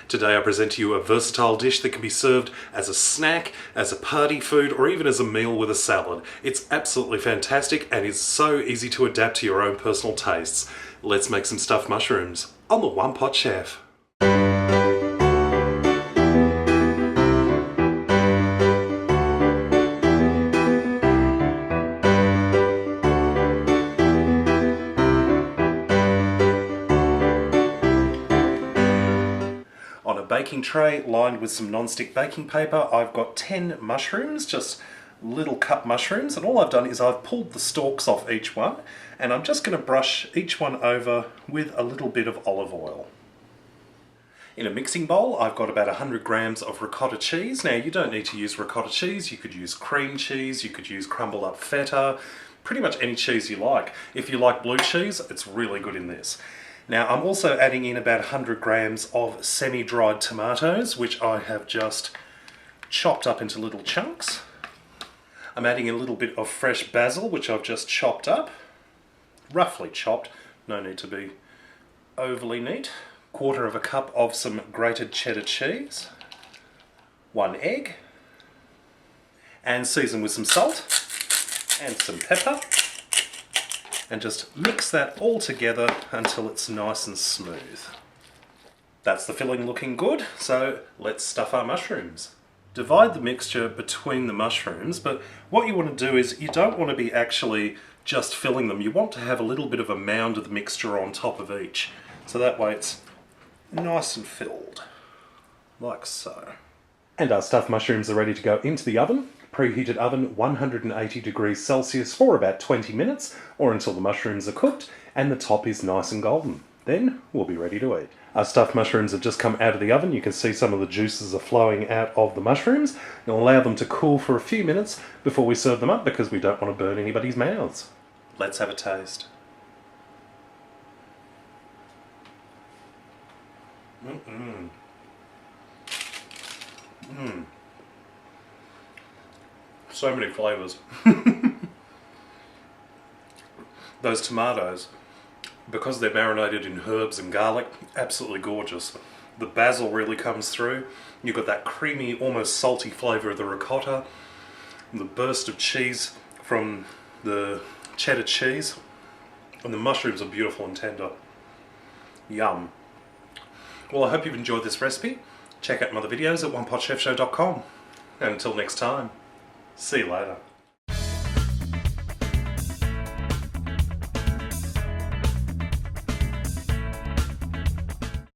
Today I present to you a versatile dish that can be served as a snack, as a party food, or even as a meal with a salad. It's absolutely fantastic and is so easy to adapt to your own personal tastes. Let's make some stuffed mushrooms on the One Pot Chef. On a baking tray lined with some non-stick baking paper, I've got 10 mushrooms, just little cup mushrooms, and all I've done is I've pulled the stalks off each one, and I'm just going to brush each one over with a little bit of olive oil. In a mixing bowl, I've got about 100 grams of ricotta cheese. Now, you don't need to use ricotta cheese, you could use cream cheese, you could use crumbled up feta, pretty much any cheese you like. If you like blue cheese, it's really good in this. Now, I'm also adding in about 100 grams of semi-dried tomatoes, which I have just chopped up into little chunks. I'm adding a little bit of fresh basil, which I've just chopped up, roughly chopped, no need to be overly neat. 1/4 cup of some grated cheddar cheese, 1 egg, and season with some salt and some pepper. And just mix that all together until it's nice and smooth. That's the filling looking good, so let's stuff our mushrooms. Divide the mixture between the mushrooms, but what you want to do is you don't want to be actually just filling them. You want to have a little bit of a mound of the mixture on top of each, so that way it's nice and filled, like so. And our stuffed mushrooms are ready to go into the oven. Preheated oven, 180 degrees Celsius for about 20 minutes, or until the mushrooms are cooked and the top is nice and golden. Then we'll be ready to eat. Our stuffed mushrooms have just come out of the oven. You can see some of the juices are flowing out of the mushrooms. We'll allow them to cool for a few minutes before we serve them up because we don't want to burn anybody's mouths. Let's have a taste. So many flavours. Those tomatoes, because they're marinated in herbs and garlic, absolutely gorgeous. The basil really comes through. You've got that creamy, almost salty flavour of the ricotta. The burst of cheese from the cheddar cheese. And the mushrooms are beautiful and tender. Yum. Well, I hope you've enjoyed this recipe. Check out my other videos at OnePotChefShow.com. And until next time, see you later.